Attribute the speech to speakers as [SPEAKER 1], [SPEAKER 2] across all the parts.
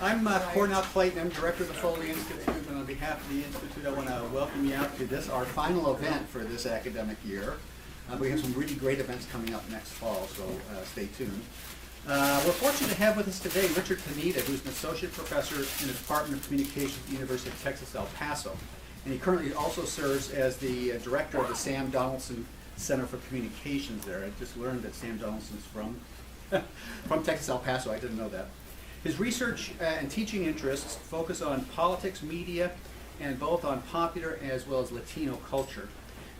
[SPEAKER 1] I'm Cornell Clayton. I'm director of the Foley Institute, and on behalf of the Institute, I want to welcome you out to this, our final event for this academic year. We have some really great events coming up next fall, so stay tuned. We're fortunate to have with us today Richard Pineda, who's an associate professor in the Department of Communications at the University of Texas, El Paso. And he currently also serves as the director of the Sam Donaldson Center for Communications there. I just learned that Sam Donaldson's from Texas, El Paso. I didn't know that. His research and teaching interests focus on politics, media, and both on popular as well as Latino culture.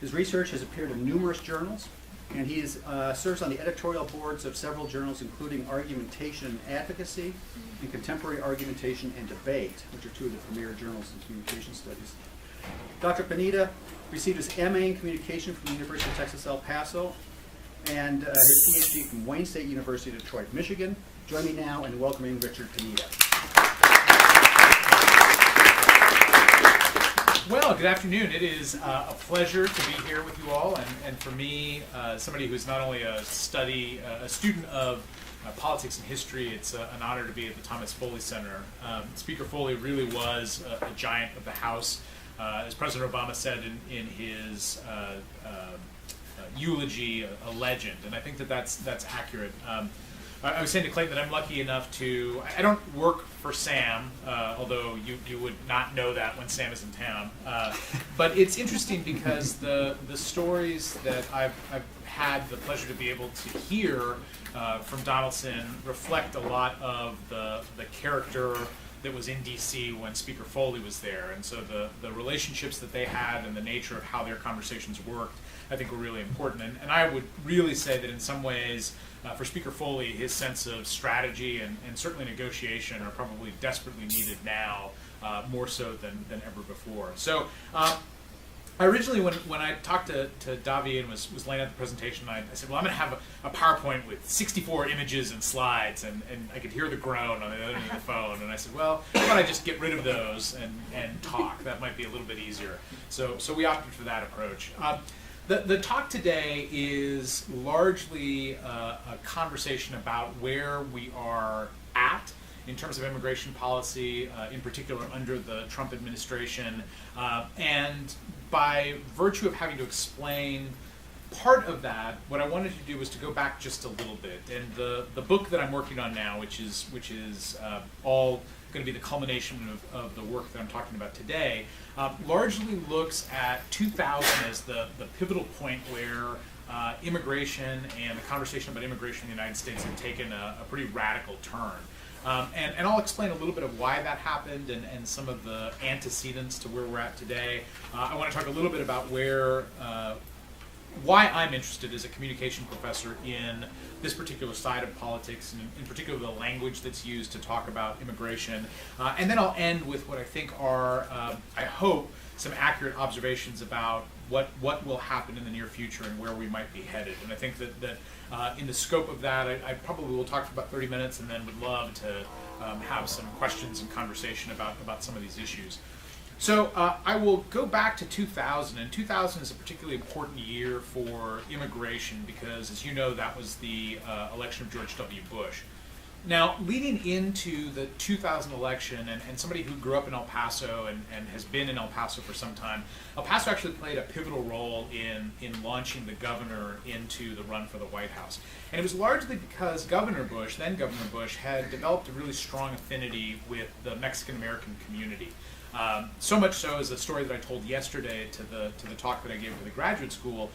[SPEAKER 1] His research has appeared in numerous journals, and he serves on the editorial boards of several journals, including Argumentation and Advocacy, and Contemporary Argumentation and Debate, which are two of the premier journals in communication studies. Dr. Pineda received his MA in Communication from the University of Texas, El Paso, and his PhD from Wayne State University, Detroit, Michigan. Join me now in welcoming Richard Pineda.
[SPEAKER 2] Well, good afternoon. It is a pleasure to be here with you all, and for me, somebody who's not only a student of politics and history, it's an honor to be at the Thomas Foley Center. Speaker Foley really was a giant of the House. As President Obama said in his eulogy, a legend, and I think that's accurate. I was saying to Clayton that I'm lucky enough to, I don't work for Sam, although you would not know that when Sam is in town. But it's interesting because the stories that I've had the pleasure to be able to hear from Donaldson reflect a lot of the character that was in DC when Speaker Foley was there. And so the relationships that they had and the nature of how their conversations worked, I think were really important. And I would really say that in some ways, for Speaker Foley, his sense of strategy and certainly negotiation are probably desperately needed now, more so than ever before. So originally when I talked to Davi and was laying out the presentation, I said, well, I'm going to have a PowerPoint with 64 images and slides, and I could hear the groan on the other end of the phone. And I said, well, why don't I just get rid of those and talk? That might be a little bit easier. So we opted for that approach. The talk today is largely a conversation about where we are at in terms of immigration policy, in particular under the Trump administration, and by virtue of having to explain part of that, what I wanted to do was to go back just a little bit. And the book that I'm working on now, which is all going to be the culmination of the work that I'm talking about today, largely looks at 2000 as the pivotal point where immigration and the conversation about immigration in the United States had taken a pretty radical turn. And I'll explain a little bit of why that happened and some of the antecedents to where we're at today. I want to talk a little bit about why I'm interested as a communication professor in this particular side of politics, and in particular the language that's used to talk about immigration. And then I'll end with what I think are, I hope, some accurate observations about what will happen in the near future and where we might be headed. And I think that in the scope of that, I probably will talk for about 30 minutes and then would love to have some questions and conversation about some of these issues. So I will go back to 2000, and 2000 is a particularly important year for immigration because, as you know, that was the election of George W. Bush. Now, leading into the 2000 election, and somebody who grew up in El Paso and has been in El Paso for some time, El Paso actually played a pivotal role in launching the governor into the run for the White House. And it was largely because Governor Bush, then Governor Bush, had developed a really strong affinity with the Mexican-American community. So much so as a story that I told yesterday to the talk that I gave to the graduate school.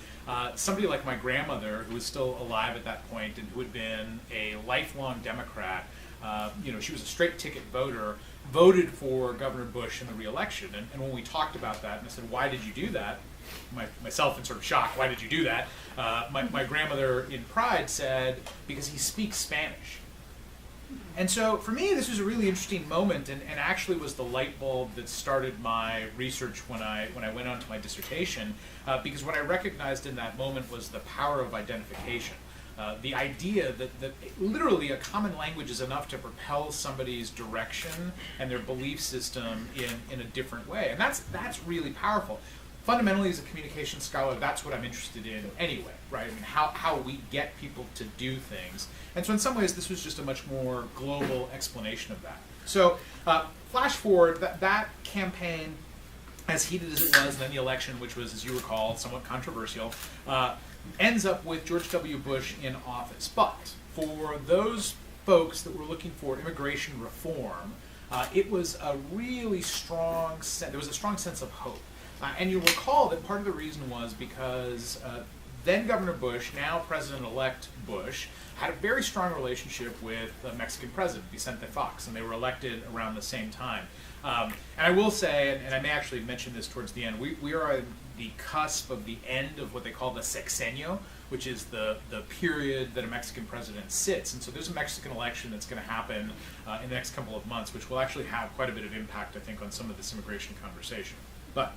[SPEAKER 2] Somebody like my grandmother, who was still alive at that point and who had been a lifelong Democrat, she was a straight ticket voter, voted for Governor Bush in the re-election. And when we talked about that, and I said, why did you do that? Myself in sort of shock, why did you do that? My grandmother in pride said, because he speaks Spanish. And so for me, this was a really interesting moment, and actually was the light bulb that started my research when I went on to my dissertation, because what I recognized in that moment was the power of identification. The idea that literally a common language is enough to propel somebody's direction and their belief system in a different way. And that's really powerful. fundamentally, as a communication scholar, that's what I'm interested in anyway, right? I mean, how we get people to do things. And so in some ways, this was just a much more global explanation of that. So flash forward, that campaign, as heated as it was, and then the election, which was, as you recall, somewhat controversial, ends up with George W. Bush in office. But for those folks that were looking for immigration reform, it was a really strong there was a strong sense of hope. And you'll recall that part of the reason was because then Governor Bush, now President-elect Bush, had a very strong relationship with the Mexican president, Vicente Fox, and they were elected around the same time. And I will say, and I may actually mention this towards the end, we are at the cusp of the end of what they call the sexenio, which is the period that a Mexican president sits. And so there's a Mexican election that's going to happen in the next couple of months, which will actually have quite a bit of impact, I think, on some of this immigration conversation. But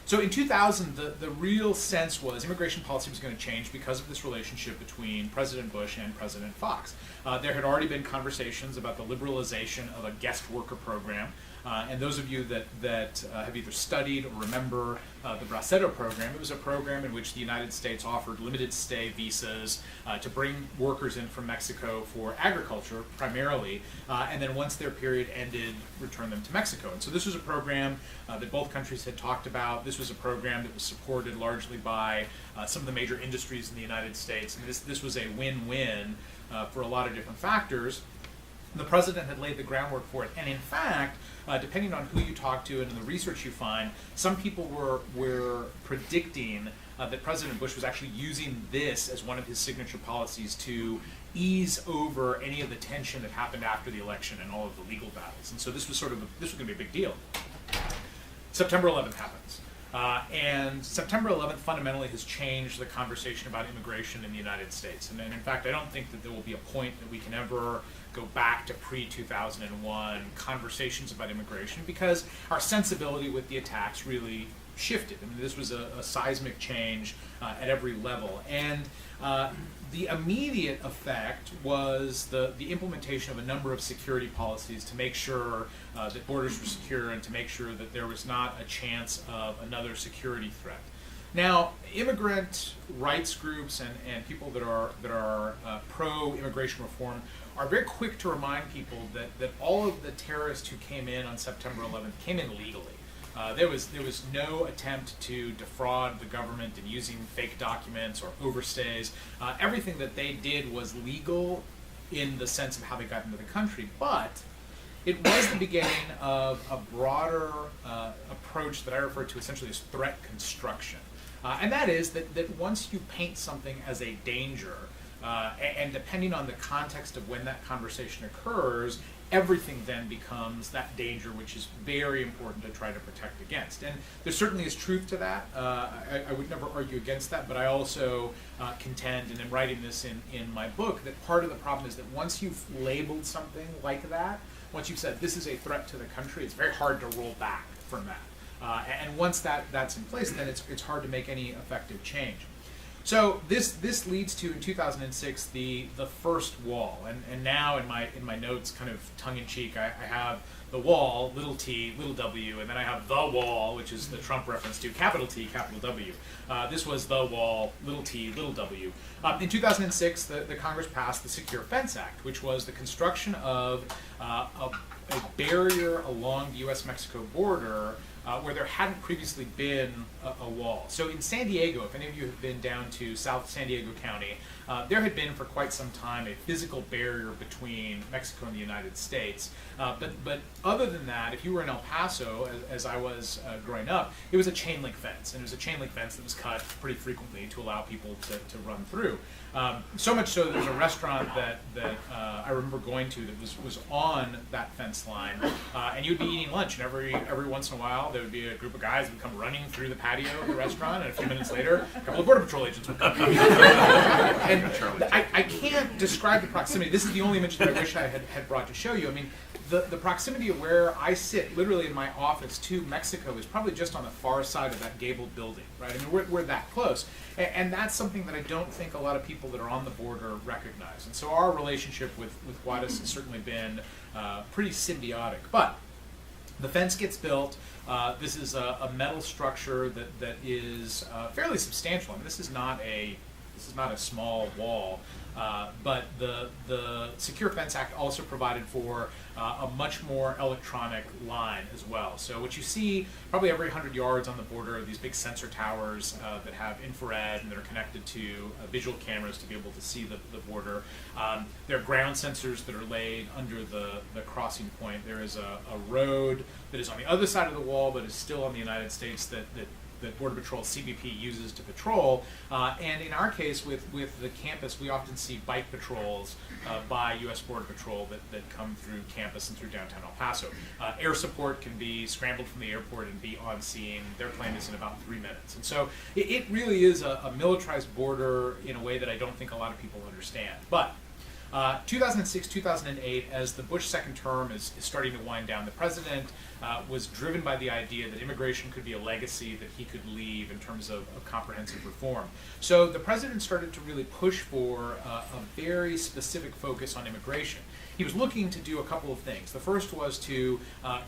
[SPEAKER 2] so in 2000, the real sense was immigration policy was going to change because of this relationship between President Bush and President Fox. There had already been conversations about the liberalization of a guest worker program. And those of you that have either studied or remember the Bracero program, it was a program in which the United States offered limited stay visas to bring workers in from Mexico for agriculture primarily, and then once their period ended, return them to Mexico. And so this was a program that both countries had talked about. This was a program that was supported largely by some of the major industries in the United States. And this was a win-win for a lot of different factors. The president had laid the groundwork for it. And in fact, depending on who you talk to and the research you find, some people were predicting that President Bush was actually using this as one of his signature policies to ease over any of the tension that happened after the election and all of the legal battles. And so this was going to be a big deal. September 11th happens. And September 11th fundamentally has changed the conversation about immigration in the United States. And in fact, I don't think that there will be a point that we can ever go back to pre-2001 conversations about immigration, because our sensibility with the attacks really shifted. I mean, this was a seismic change at every level. And the immediate effect was the implementation of a number of security policies to make sure that borders were secure and to make sure that there was not a chance of another security threat. Now, immigrant rights groups and people that are pro-immigration reform are very quick to remind people that all of the terrorists who came in on September 11th came in legally. There was no attempt to defraud the government in using fake documents or overstays. Everything that they did was legal in the sense of how they got into the country, but it was the beginning of a broader approach that I refer to essentially as threat construction. And that is that once you paint something as a danger, and depending on the context of when that conversation occurs, everything then becomes that danger, which is very important to try to protect against. And there certainly is truth to that. I would never argue against that, but I also contend, and I'm writing this in my book, that part of the problem is that once you've labeled something like that, once you've said this is a threat to the country, it's very hard to roll back from that. And once that's in place, then it's hard to make any effective change. So this leads to, in 2006, the first wall, and now in my notes, kind of tongue-in-cheek, I have the wall, little t, little w, and then I have the wall, which is the Trump reference to capital T, capital W. This was the wall, little t, little w. In 2006, the Congress passed the Secure Fence Act, which was the construction of a barrier along the U.S.-Mexico border where there hadn't previously been a wall. So in San Diego, if any of you have been down to South San Diego County, there had been for quite some time a physical barrier between Mexico and the United States. But other than that, if you were in El Paso, as I was growing up, it was a chain link fence. And it was a chain link fence that was cut pretty frequently to allow people to run through. So much so that there's a restaurant that I remember going to that was on that fence line, and you'd be eating lunch, and every once in a while there would be a group of guys that would come running through the patio of the restaurant, and a few minutes later, a couple of Border Patrol agents would come. And I can't describe the proximity. This is the only image that I wish I had brought to show you. I mean, the proximity of where I sit, literally in my office, to Mexico is probably just on the far side of that gabled building, right? I mean, we're that close. And that's something that I don't think a lot of people that are on the border recognize. And so our relationship with Juarez has certainly been pretty symbiotic. But The fence gets built. This is a metal structure that is fairly substantial. I mean, this is not a small wall, but the Secure Fence Act also provided for a much more electronic line as well. So what you see probably every 100 yards on the border are these big sensor towers that have infrared and that are connected to visual cameras to be able to see the border. There are ground sensors that are laid under the crossing point. There is a road that is on the other side of the wall but is still on the United States that Border Patrol CBP uses to patrol, and in our case with the campus, we often see bike patrols by U.S. Border Patrol that come through campus and through downtown El Paso. Air support can be scrambled from the airport and be on scene. Their plane is in about 3 minutes, and so it really is a militarized border in a way that I don't think a lot of people understand. But 2006, 2008, as the Bush second term is starting to wind down, the president was driven by the idea that immigration could be a legacy that he could leave in terms of comprehensive reform. So the president started to really push for a very specific focus on immigration. He was looking to do a couple of things. The first was to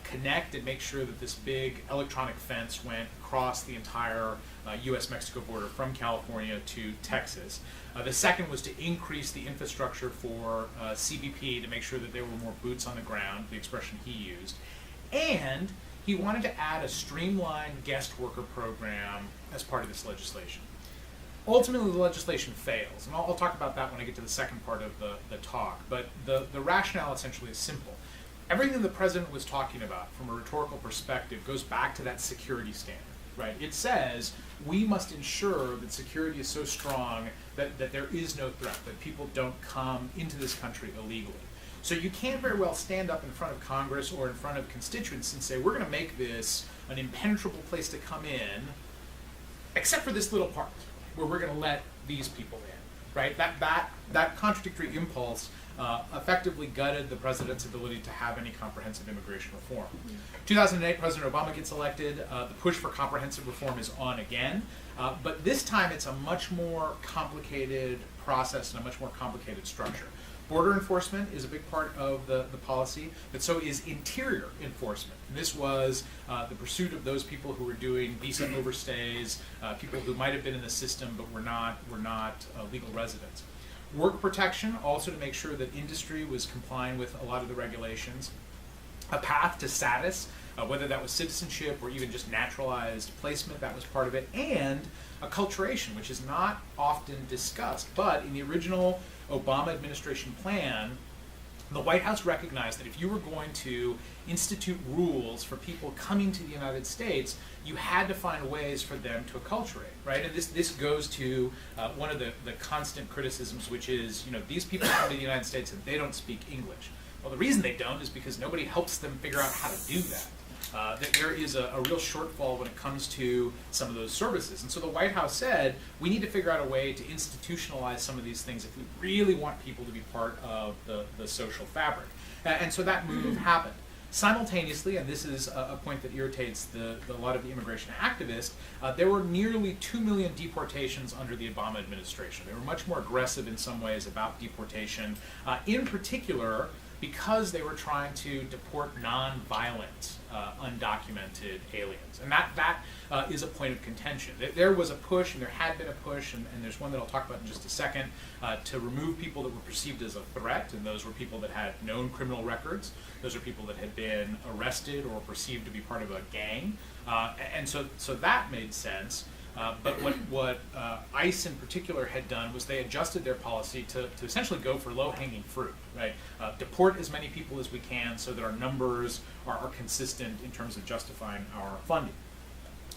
[SPEAKER 2] connect and make sure that this big electronic fence went across the entire U.S.-Mexico border from California to Texas. The second was to increase the infrastructure for CBP to make sure that there were more boots on the ground, the expression he used. And he wanted to add a streamlined guest worker program as part of this legislation. Ultimately, the legislation fails, and I'll talk about that when I get to the second part of the talk, but the rationale essentially is simple. Everything the president was talking about from a rhetorical perspective goes back to that security standard, right? It says we must ensure that security is so strong that there is no threat, that people don't come into this country illegally. So you can't very well stand up in front of Congress or in front of constituents and say, we're going to make this an impenetrable place to come in, except for this little part, where we're going to let these people in, right? That contradictory impulse effectively gutted the president's ability to have any comprehensive immigration reform. 2008, President Obama gets elected. The push for comprehensive reform is on again, but this time it's a much more complicated process and a much more complicated structure. Border enforcement is a big part of the policy, but so is interior enforcement. And this was the pursuit of those people who were doing visa overstays, people who might have been in the system but were not legal residents. Work protection, also to make sure that industry was complying with a lot of the regulations. A path to status, whether that was citizenship or even just naturalized placement, that was part of it. And acculturation, which is not often discussed, but in the original Obama administration plan, the White House recognized that if you were going to institute rules for people coming to the United States, you had to find ways for them to acculturate, right? And this goes to one of the constant criticisms, which is, these people come to the United States and they don't speak English. Well, the reason they don't is because nobody helps them figure out how to do that. That there is a real shortfall when it comes to some of those services. And so the White House said, we need to figure out a way to institutionalize some of these things if we really want people to be part of the social fabric. And so that move happened. Simultaneously, and this is a point that irritates a lot of the immigration activists, there were nearly 2 million deportations under the Obama administration. They were much more aggressive in some ways about deportation, in particular because they were trying to deport non-violent, undocumented aliens. And that is a point of contention. There was a push, and there had been a push, and there's one that I'll talk about in just a second, to remove people that were perceived as a threat, and those were people that had known criminal records. Those are people that had been arrested or perceived to be part of a gang. And so that made sense. But what ICE in particular had done was they adjusted their policy to essentially go for low-hanging fruit, right? Deport as many people as we can so that our numbers are consistent in terms of justifying our funding.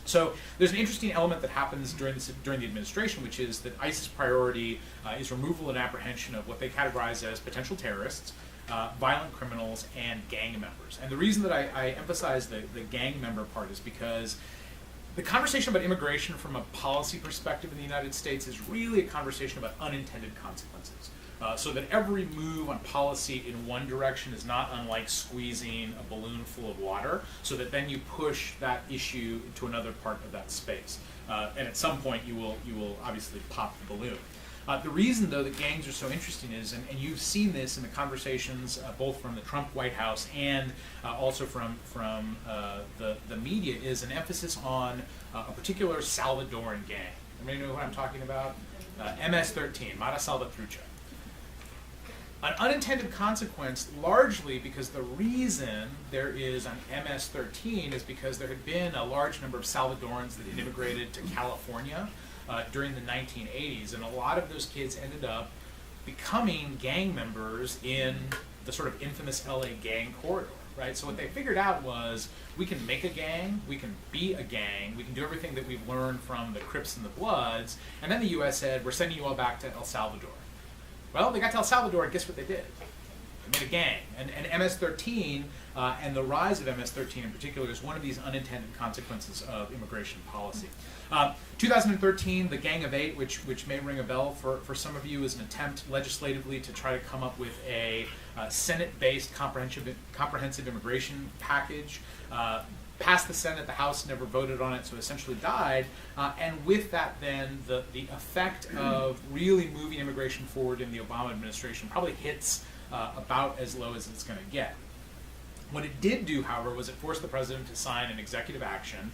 [SPEAKER 2] So there's an interesting element that happens during the administration, which is that ICE's priority is removal and apprehension of what they categorize as potential terrorists, violent criminals, and gang members. And the reason that I emphasize the gang member part is because the conversation about immigration from a policy perspective in the United States is really a conversation about unintended consequences. So that every move on policy in one direction is not unlike squeezing a balloon full of water, so that then you push that issue into another part of that space. And at some point you will obviously pop the balloon. The reason, though, that gangs are so interesting is, and you've seen this in the conversations both from the Trump White House and also from the media, is an emphasis on a particular Salvadoran gang. Everybody know what I'm talking about? MS-13, Mara Salvatrucha. An unintended consequence, largely because the reason there is an MS-13 is because there had been a large number of Salvadorans that had immigrated to California during the 1980s, and a lot of those kids ended up becoming gang members in the sort of infamous LA gang corridor, right? So what they figured out was, we can make a gang, we can be a gang, we can do everything that we've learned from the Crips and the Bloods, and then the US said, we're sending you all back to El Salvador. Well, they got to El Salvador, and guess what they did? They made a gang. And MS-13, and the rise of MS-13 in particular, is one of these unintended consequences of immigration policy. 2013, the Gang of Eight, which may ring a bell for some of you, is an attempt legislatively to try to come up with a Senate-based comprehensive immigration package. Passed the Senate, the House never voted on it, so essentially died. And with that, then, the effect of really moving immigration forward in the Obama administration probably hits about as low as it's going to get. What it did do, however, was it forced the president to sign an executive action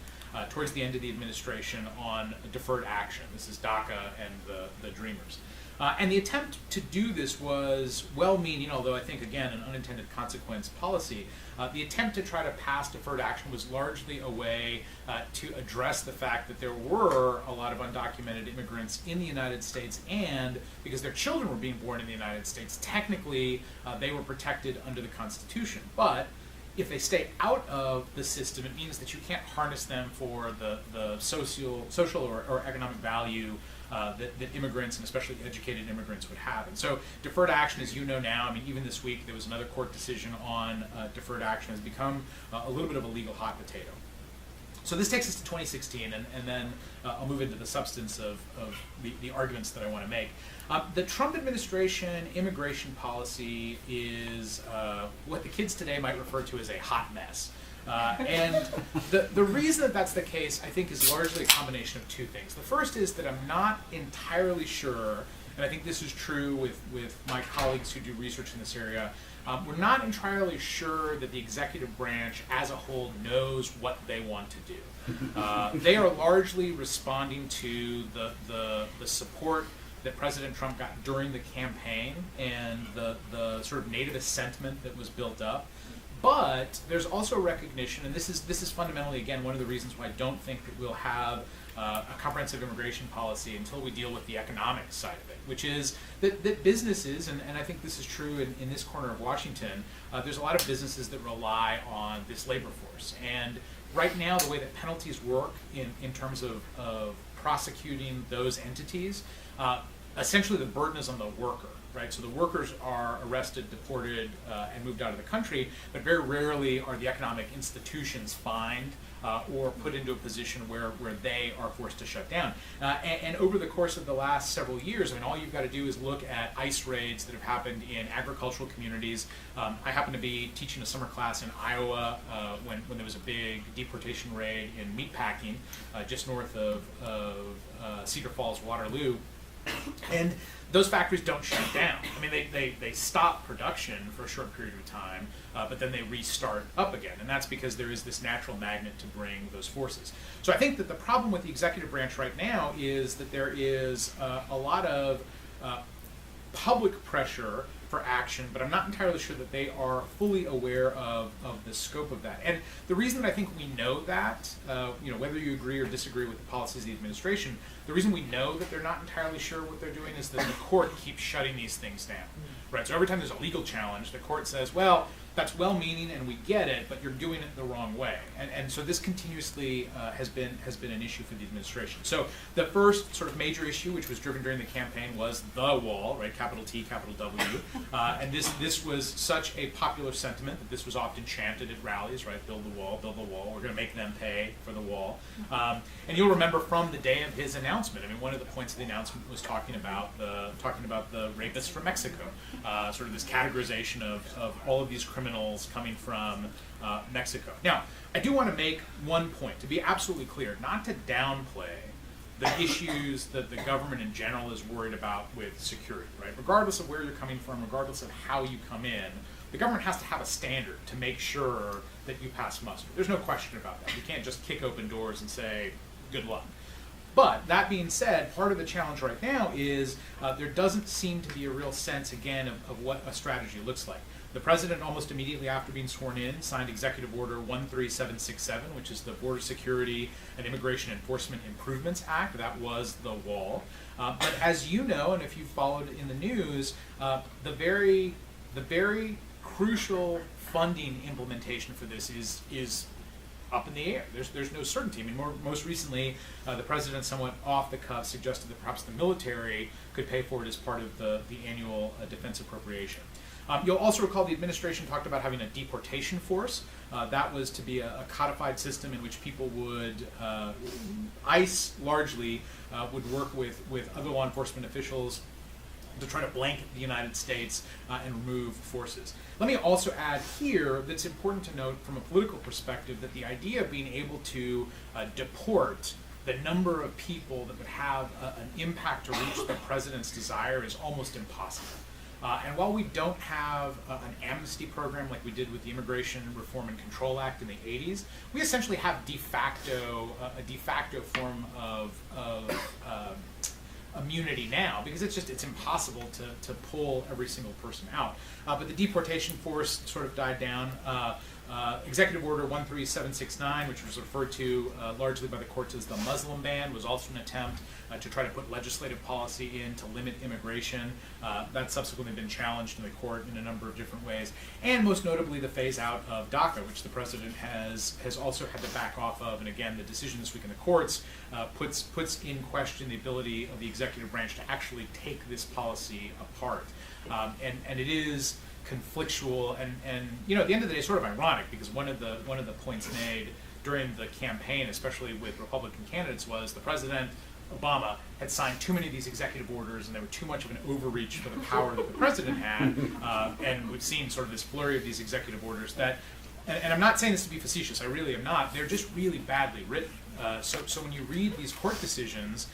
[SPEAKER 2] towards the end of the administration on deferred action. This is DACA and the Dreamers. And the attempt to do this was well-meaning, although I think, again, an unintended consequence policy. The attempt to try to pass deferred action was largely a way to address the fact that there were a lot of undocumented immigrants in the United States, and because their children were being born in the United States, technically they were protected under the Constitution. But if they stay out of the system, it means that you can't harness them for the social or economic value that immigrants, and especially educated immigrants, would have. And so deferred action, as you know now, I mean, even this week there was another court decision on deferred action, has become a little bit of a legal hot potato. So this takes us to 2016, and then I'll move into the substance of the arguments that I want to make. The Trump administration immigration policy is what the kids today might refer to as a hot mess. And the reason that that's the case, I think, is largely a combination of two things. The first is that I'm not entirely sure, and I think this is true with my colleagues who do research in this area, we're not entirely sure that the executive branch as a whole knows what they want to do. They are largely responding to the support that President Trump got during the campaign and the sort of nativist sentiment that was built up. But there's also recognition, and this is fundamentally, again, one of the reasons why I don't think that we'll have a comprehensive immigration policy until we deal with the economic side of it, which is that businesses, and I think this is true in this corner of Washington, there's a lot of businesses that rely on this labor force. And right now, the way that penalties work in terms of prosecuting those entities, essentially the burden is on the worker. Right, so the workers are arrested, deported, and moved out of the country, but very rarely are the economic institutions fined or put into a position where they are forced to shut down. And over the course of the last several years, I mean, all you've got to do is look at ICE raids that have happened in agricultural communities. I happened to be teaching a summer class in Iowa when there was a big deportation raid in meatpacking just north of Cedar Falls, Waterloo. And those factories don't shut down. I mean, they stop production for a short period of time, but then they restart up again. And that's because there is this natural magnet to bring those forces. So I think that the problem with the executive branch right now is that there is a lot of public pressure for action, but I'm not entirely sure that they are fully aware of the scope of that. And the reason that I think we know that, whether you agree or disagree with the policies of the administration, the reason we know that they're not entirely sure what they're doing is that the court keeps shutting these things down. Right? So every time there's a legal challenge, the court says, well, that's well-meaning and we get it, but you're doing it the wrong way. And so this continuously has been an issue for the administration. So the first sort of major issue, which was driven during the campaign, was the wall, right? Capital T, capital W. And this was such a popular sentiment that this was often chanted at rallies, right? Build the wall, we're going to make them pay for the wall. And you'll remember from the day of his announcement, I mean, one of the points of the announcement was talking about the rapists from Mexico, sort of this categorization of all of these criminals coming from Mexico. Now, I do want to make one point, to be absolutely clear, not to downplay the issues that the government in general is worried about with security, right? Regardless of where you're coming from, regardless of how you come in, the government has to have a standard to make sure that you pass muster. There's no question about that. You can't just kick open doors and say, good luck. But that being said, part of the challenge right now is there doesn't seem to be a real sense, again, of what a strategy looks like. The president, almost immediately after being sworn in, signed Executive Order 13767, which is the Border Security and Immigration Enforcement Improvements Act. That was the wall. But as you know, and if you followed in the news, the very crucial funding implementation for this is up in the air. There's no certainty. I mean, most recently, the president, somewhat off the cuff, suggested that perhaps the military could pay for it as part of the annual defense appropriation. You'll also recall the administration talked about having a deportation force. That was to be a codified system in which people would, ICE largely, would work with other law enforcement officials to try to blanket the United States and remove forces. Let me also add here that it's important to note from a political perspective that the idea of being able to deport the number of people that would have an impact to reach the president's desire is almost impossible. And while we don't have an amnesty program like we did with the Immigration Reform and Control Act in the 80s, we essentially have a de facto form of immunity now, because it's impossible to pull every single person out. But the deportation force sort of died down. Executive Order 13769, which was referred to largely by the courts as the Muslim ban, was also an attempt to try to put legislative policy in to limit immigration. That's subsequently been challenged in the court in a number of different ways. And most notably, the phase out of DACA, which the president has also had to back off of. And again, the decision this week in the courts puts in question the ability of the executive branch to actually take this policy apart. And it is conflictual, and you know, at the end of the day, sort of ironic, because one of the points made during the campaign, especially with Republican candidates, was the president Obama had signed too many of these executive orders, and they were too much of an overreach for the power that the president had, and we've seen sort of this flurry of these executive orders that, and I'm not saying this to be facetious, I really am not, they're just really badly written. So when you read these court decisions,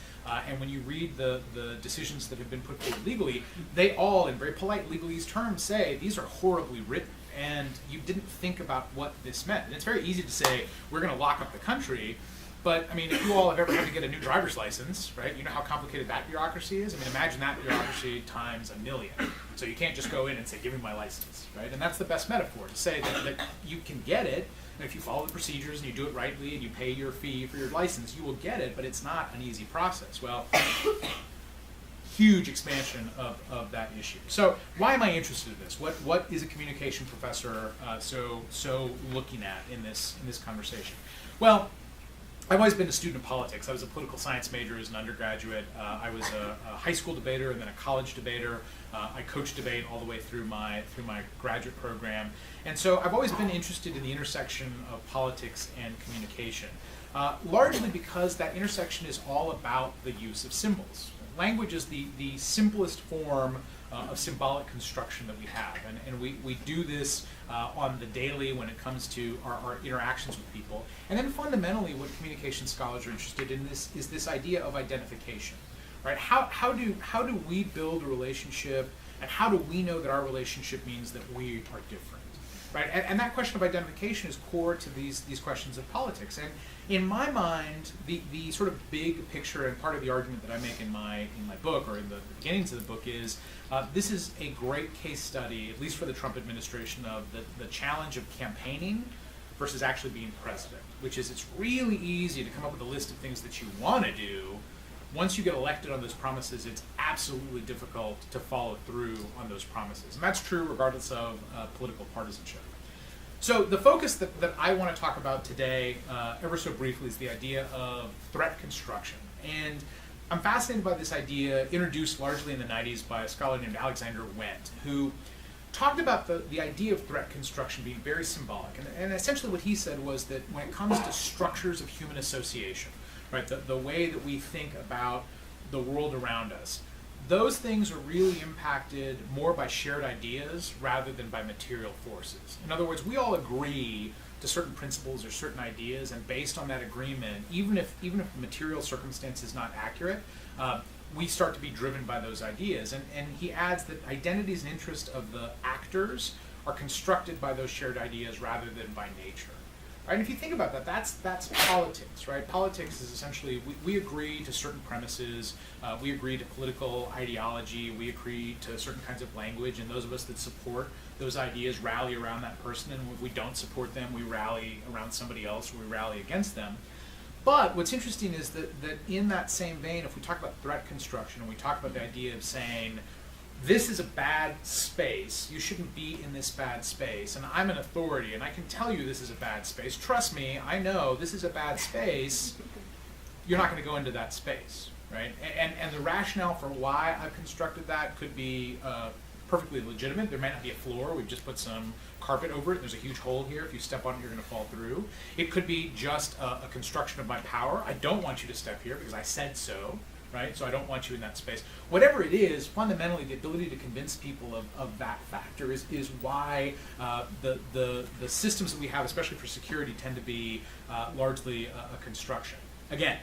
[SPEAKER 2] and when you read the decisions that have been put forward legally, they all, in very polite legalese terms, say these are horribly written, and you didn't think about what this meant. And it's very easy to say, we're going to lock up the country, but I mean, if you all have ever had to get a new driver's license, right, you know how complicated that bureaucracy is? I mean, imagine that bureaucracy times 1,000,000. So you can't just go in and say, give me my license, right? And that's the best metaphor, to say that you can get it, and if you follow the procedures and you do it rightly and you pay your fee for your license, you will get it, but it's not an easy process. Well, huge expansion of that issue. So why am I interested in this? What is a communication professor so looking at in this conversation? Well, I've always been a student of politics. I was a political science major as an undergraduate. I was a high school debater and then a college debater. I coached debate all the way through my graduate program. And so I've always been interested in the intersection of politics and communication, largely because that intersection is all about the use of symbols. Language is the simplest form of symbolic construction that we have, and we do this on the daily when it comes to our interactions with people. And then fundamentally, what communication scholars are interested in is this idea of identification, right? How do we build a relationship, and how do we know that our relationship means that we are different, right? And that question of identification is core to these questions of politics. And in my mind, the sort of big picture, and part of the argument that I make in my book, or in the beginnings of the book, is this is a great case study, at least for the Trump administration, of the challenge of campaigning versus actually being president, which is it's really easy to come up with a list of things that you want to do. Once you get elected on those promises, it's absolutely difficult to follow through on those promises. And that's true regardless of political partisanship. So the focus that I want to talk about today, ever so briefly, is the idea of threat construction. And I'm fascinated by this idea, introduced largely in the 90s by a scholar named Alexander Wendt, who talked about the idea of threat construction being very symbolic. And essentially what he said was that when it comes to structures of human association, right, the way that we think about the world around us, those things are really impacted more by shared ideas rather than by material forces. In other words, we all agree to certain principles or certain ideas, and based on that agreement, even if the material circumstance is not accurate, we start to be driven by those ideas. And he adds that identities and interests of the actors are constructed by those shared ideas rather than by nature. Right? And if you think about that, that's politics, right? Politics is essentially, we agree to certain premises, we agree to political ideology, we agree to certain kinds of language, and those of us that support those ideas rally around that person, and if we don't support them, we rally around somebody else, or we rally against them. But what's interesting is that in that same vein, if we talk about threat construction, and we talk about the idea of saying, this is a bad space, you shouldn't be in this bad space, and I'm an authority, and I can tell you this is a bad space, trust me, I know this is a bad space, you're not going to go into that space, right? And the rationale for why I've constructed that could be perfectly legitimate. There might not be a floor, we've just put some carpet over it, there's a huge hole here, if you step on it you're going to fall through. It could be just a construction of my power, I don't want you to step here because I said so, right? So I don't want you in that space. Whatever it is, fundamentally the ability to convince people of that factor is why the systems that we have, especially for security, tend to be largely a construction. Again,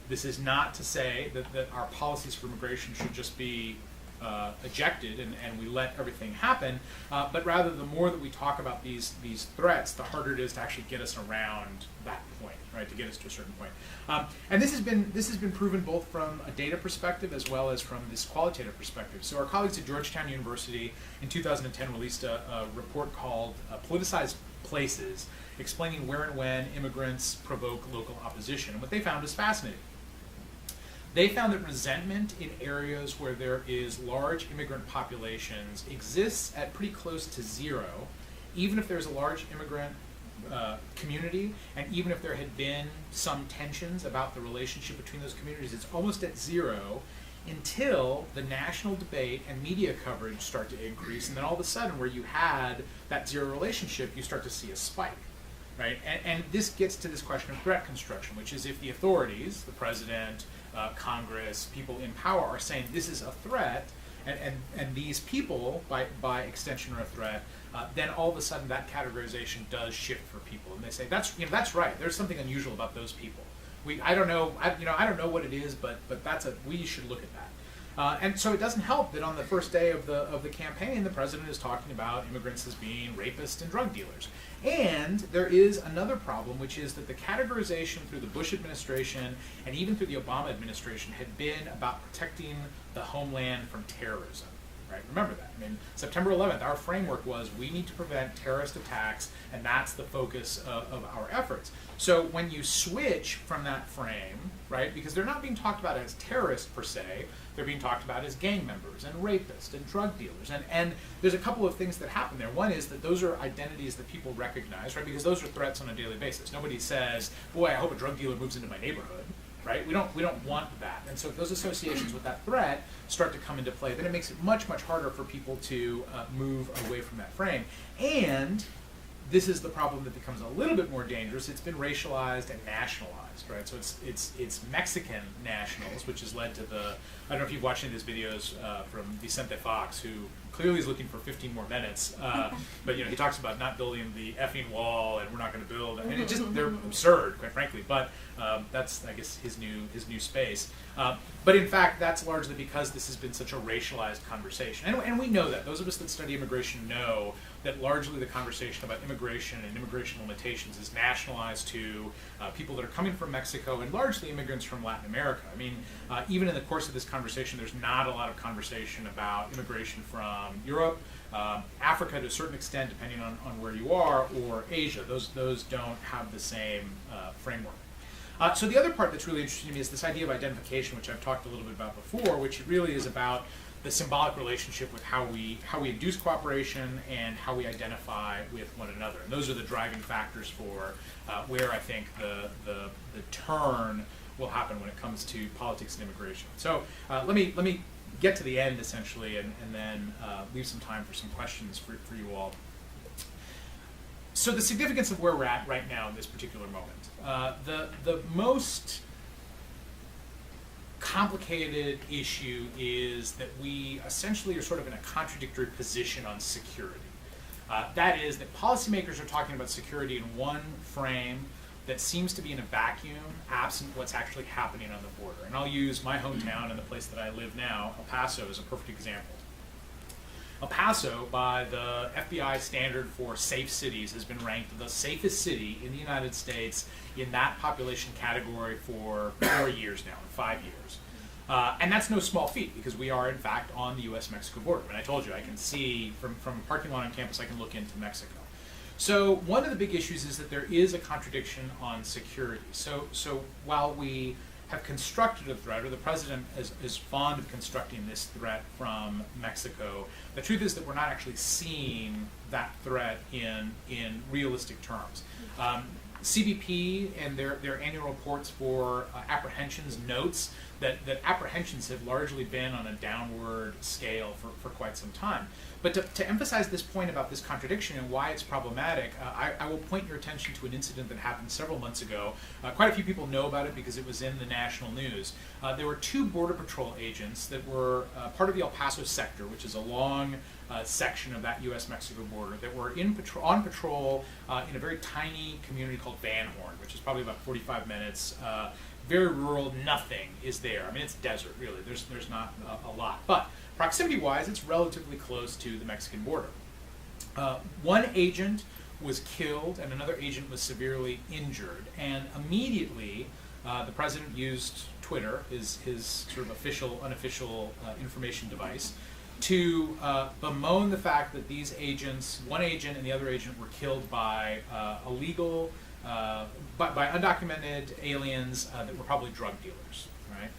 [SPEAKER 2] this is not to say that our policies for immigration should just be ejected and we let everything happen, but rather the more that we talk about these threats, the harder it is to actually get us around that point, right? To get us to a certain point. And this has been proven both from a data perspective as well as from this qualitative perspective. So our colleagues at Georgetown University in 2010 released a report called Politicized Places, explaining where and when immigrants provoke local opposition. And what they found is fascinating. They found that resentment in areas where there is large immigrant populations exists at pretty close to zero, even if there's a large immigrant community, and even if there had been some tensions about the relationship between those communities, it's almost at zero until the national debate and media coverage start to increase, and then all of a sudden where you had that zero relationship, you start to see a spike. Right? And this gets to this question of threat construction, which is if the authorities, the president, Congress, people in power are saying this is a threat, and these people, by extension, are a threat, then all of a sudden that categorization does shift for people, and they say that's right. There's something unusual about those people. I don't know what it is, but we should look at that. And so it doesn't help that on the first day of the campaign, the president is talking about immigrants as being rapists and drug dealers. And there is another problem, which is that the categorization through the Bush administration and even through the Obama administration had been about protecting the homeland from terrorism. Right? Remember that. I mean, September 11th, our framework was we need to prevent terrorist attacks, and that's the focus of our efforts. So when you switch from that frame, right, because they're not being talked about as terrorists per se, they're being talked about as gang members and rapists and drug dealers. And there's a couple of things that happen there. One is that those are identities that people recognize, right, because those are threats on a daily basis. Nobody says, boy, I hope a drug dealer moves into my neighborhood. Right? We don't want that. And so if those associations with that threat start to come into play, then it makes it much, much harder for people to move away from that frame. And this is the problem that becomes a little bit more dangerous. It's been racialized and nationalized, right? So it's Mexican nationals, which has led to I don't know if you've watched any of these videos from Vicente Fox, who clearly is looking for 15 more minutes, but he talks about not building the effing wall, and we're not going to build. I mean, they're absurd, quite frankly. But that's, I guess, his new space. But in fact, that's largely because this has been such a racialized conversation, and we know that. Those of us that study immigration know that largely the conversation about immigration and immigration limitations is nationalized to people that are coming from Mexico and largely immigrants from Latin America. I mean, even in the course of this conversation, there's not a lot of conversation about immigration from Europe, Africa to a certain extent, depending on where you are, or Asia. Those don't have the same framework. So the other part that's really interesting to me is this idea of identification, which I've talked a little bit about before, which really is about the symbolic relationship with how we induce cooperation and how we identify with one another. And those are the driving factors for where I think the turn will happen when it comes to politics and immigration. So let me get to the end, essentially, and then leave some time for some questions for you all. So the significance of where we're at right now in this particular moment. The most complicated issue is that we essentially are sort of in a contradictory position on security. That is that policymakers are talking about security in one frame that seems to be in a vacuum, absent what's actually happening on the border. And I'll use my hometown and the place that I live now, El Paso, as a perfect example. El Paso, by the FBI standard for safe cities, has been ranked the safest city in the United States in that population category for 4 years now, 5 years. And that's no small feat, because we are, in fact, on the U.S.-Mexico border. And I told you, I can see, from a parking lot on campus, I can look into Mexico. So one of the big issues is that there is a contradiction on security. So while we have constructed a threat, or the president is fond of constructing this threat from Mexico, the truth is that we're not actually seeing that threat in realistic terms. CBP and their annual reports for apprehensions notes that apprehensions have largely been on a downward scale for quite some time. But to emphasize this point about this contradiction and why it's problematic, I will point your attention to an incident that happened several months ago. Quite a few people know about it because it was in the national news. There were 2 Border Patrol agents that were part of the El Paso sector, which is a long section of that U.S.-Mexico border, that were on patrol in a very tiny community called Van Horn, which is probably about 45 minutes. Very rural, nothing is there. I mean, it's desert, really. There's not a lot. But proximity-wise, it's relatively close to the Mexican border. One agent was killed and another agent was severely injured. And immediately, the president used Twitter, his sort of official, unofficial information device, to bemoan the fact that these agents, one agent and the other agent, were killed by illegal, by undocumented aliens that were probably drug dealers, right?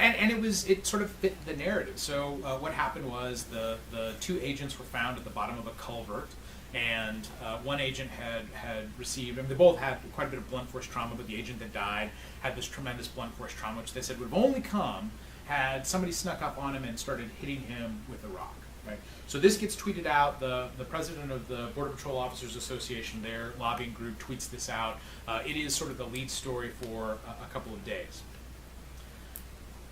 [SPEAKER 2] And it sort of fit the narrative. So what happened was the 2 agents were found at the bottom of a culvert, and one agent had received, I mean, they both had quite a bit of blunt force trauma, but the agent that died had this tremendous blunt force trauma, which they said would have only come had somebody snuck up on him and started hitting him with a rock. Right? So this gets tweeted out. The president of the Border Patrol Officers Association, their lobbying group, tweets this out. It is sort of the lead story for a couple of days.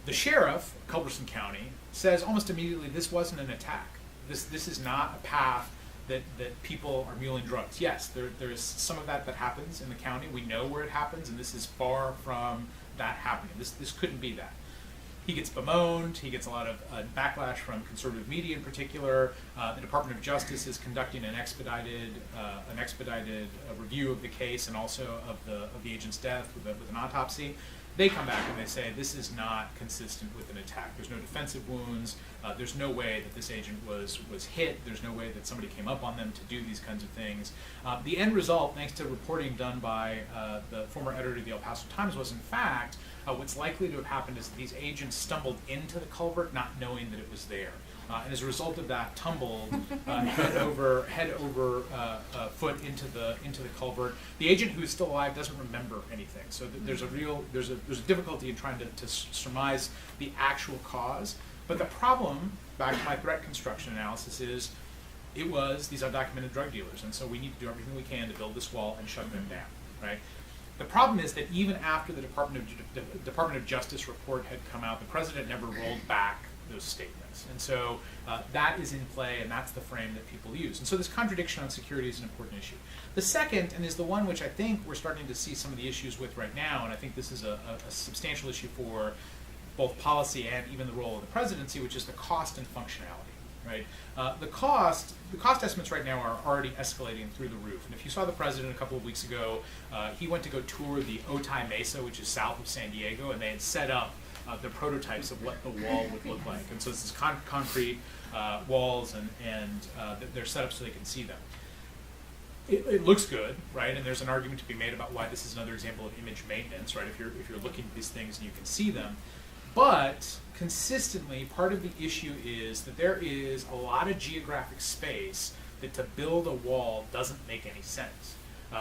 [SPEAKER 2] The sheriff, Culberson County, says almost immediately this wasn't an attack. This is not a path that people are muling drugs. Yes, there is some of that happens in the county. We know where it happens, and this is far from that happening. This couldn't be that. He gets bemoaned. He gets a lot of backlash from conservative media in particular. The Department of Justice is conducting an expedited review of the case and also of the agent's death with an autopsy. They come back and they say this is not consistent with an attack. There's no defensive wounds. There's no way that this agent was hit. There's no way that somebody came up on them to do these kinds of things. The end result, thanks to reporting done by the former editor of the El Paso Times, was in fact what's likely to have happened is that these agents stumbled into the culvert not knowing that it was there. And as a result of that, tumbled head over foot into the culvert. The agent who is still alive doesn't remember anything, so there's a difficulty in trying to surmise the actual cause. But the problem, back to my threat construction analysis, is it was these undocumented drug dealers, and so we need to do everything we can to build this wall and shut them down, right? The problem is that even after the Department of Justice report had come out, the president never rolled back those statements. And so that is in play, and that's the frame that people use. And so this contradiction on security is an important issue. The second, and is the one which I think we're starting to see some of the issues with right now, and I think this is a substantial issue for both policy and even the role of the presidency, which is the cost and functionality. Right? The cost estimates right now are already escalating through the roof. And if you saw the president a couple of weeks ago, he went to go tour the Otay Mesa, which is south of San Diego, and they had set up the prototypes of what the wall would look like. And so it's this concrete walls, and they're set up so they can see them. It looks good, right? And there's an argument to be made about why this is another example of image maintenance, right? If you're looking at these things and you can see them. But consistently, part of the issue is that there is a lot of geographic space that to build a wall doesn't make any sense.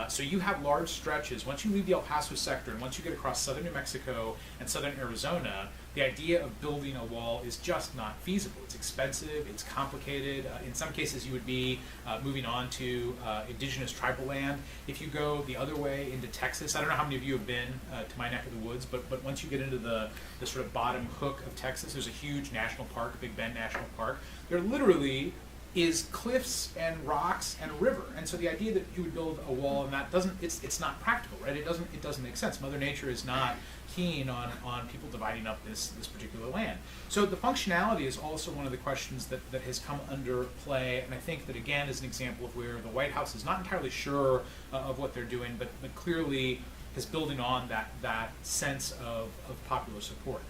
[SPEAKER 2] So you have large stretches. Once you leave the El Paso sector and once you get across southern New Mexico and southern Arizona, the idea of building a wall is just not feasible. It's expensive, it's complicated. In some cases you would be moving on to indigenous tribal land. If you go the other way into Texas, I don't know how many of you have been to my neck of the woods, but once you get into the sort of bottom hook of Texas, there's a huge national park, Big Bend National Park. There are literally is cliffs and rocks and a river. And so the idea that you would build a wall and that it's not practical, right? It doesn't make sense. Mother Nature is not keen on people dividing up this particular land. So the functionality is also one of the questions that has come under play, and I think that again is an example of where the White House is not entirely sure of what they're doing, but clearly is building on that sense of popular support.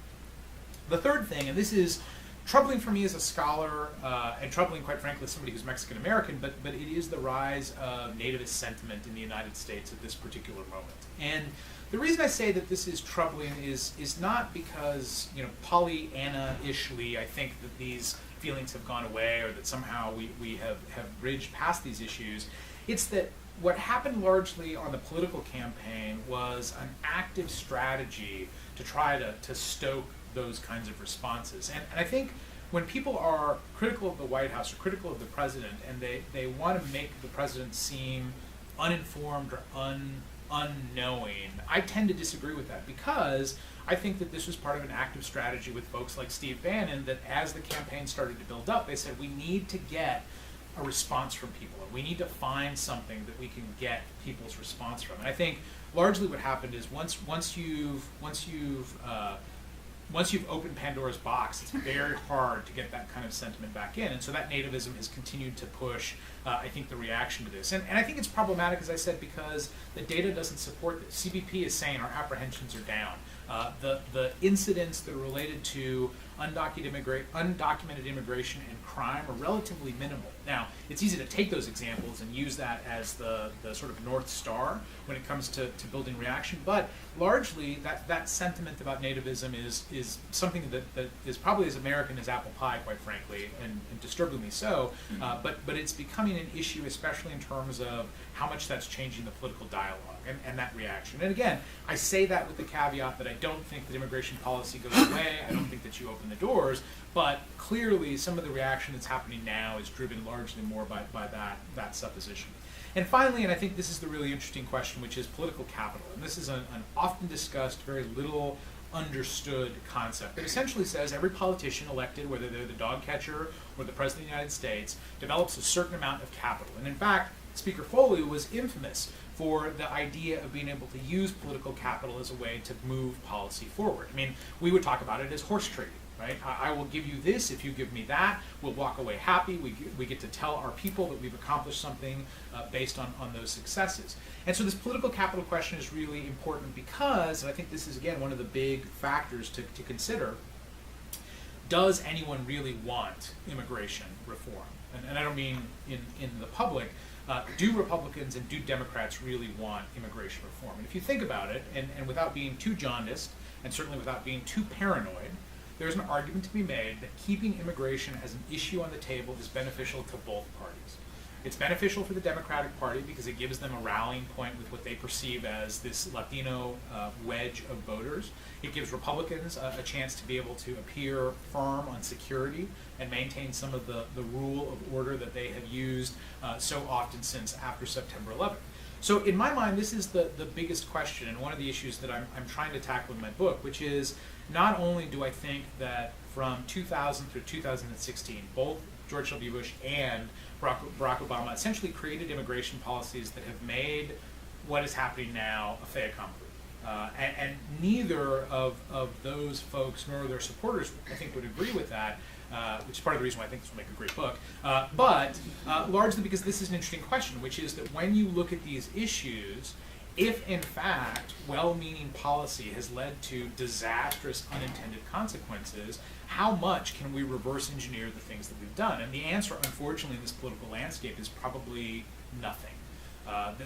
[SPEAKER 2] The third thing, and this is troubling for me as a scholar, and troubling, quite frankly, as somebody who's Mexican American, but it is the rise of nativist sentiment in the United States at this particular moment. And the reason I say that this is troubling is not because, Pollyanna-ishly, I think that these feelings have gone away or that somehow we have bridged past these issues. It's that what happened largely on the political campaign was an active strategy to try to stoke those kinds of responses. And I think when people are critical of the White House or critical of the president and they want to make the president seem uninformed or unknowing, I tend to disagree with that because I think that this was part of an active strategy with folks like Steve Bannon that as the campaign started to build up, they said we need to get a response from people. We need to find something that we can get people's response from. And I think largely what happened is once you've opened Pandora's box, it's very hard to get that kind of sentiment back in. And so that nativism has continued to push, I think, the reaction to this. And I think it's problematic, as I said, because the data doesn't support this. CBP is saying our apprehensions are down. The incidents that are related to undocumented immigration and crime are relatively minimal. Now, it's easy to take those examples and use that as the sort of North Star when it comes to building reaction, but largely that sentiment about nativism is something that is probably as American as apple pie, quite frankly, and disturbingly so, but it's becoming an issue, especially in terms of how much that's changing the political dialogue and that reaction. And again, I say that with the caveat that I don't think that immigration policy goes away, I don't think that you open the doors, but clearly some of the reaction that's happening now is driven largely more by that supposition. And finally, and I think this is the really interesting question, which is political capital. And this is an often discussed, very little understood concept that essentially says every politician elected, whether they're the dog catcher or the president of the United States, develops a certain amount of capital. And in fact, Speaker Foley was infamous for the idea of being able to use political capital as a way to move policy forward. I mean, we would talk about it as horse trading, right? I will give you this if you give me that. We'll walk away happy. We get to tell our people that we've accomplished something based on those successes. And so this political capital question is really important because, and I think this is, again, one of the big factors to consider, does anyone really want immigration reform? And I don't mean in the public. Do Republicans and do Democrats really want immigration reform? And if you think about it, and without being too jaundiced, and certainly without being too paranoid, there's an argument to be made that keeping immigration as an issue on the table is beneficial to both parties. It's beneficial for the Democratic Party because it gives them a rallying point with what they perceive as this Latino wedge of voters. It gives Republicans a chance to be able to appear firm on security and maintain some of the rule of order that they have used so often since after September 11th. So in my mind, this is the biggest question and one of the issues that I'm trying to tackle in my book, which is not only do I think that from 2000 through 2016, both George W. Bush and Barack Obama essentially created immigration policies that have made what is happening now a fait accompli. And neither of those folks nor their supporters, I think, would agree with that, which is part of the reason why I think this will make a great book. But largely because this is an interesting question, which is that when you look at these issues, if in fact well-meaning policy has led to disastrous unintended consequences, how much can we reverse engineer the things that we've done? And the answer, unfortunately, in this political landscape is probably nothing.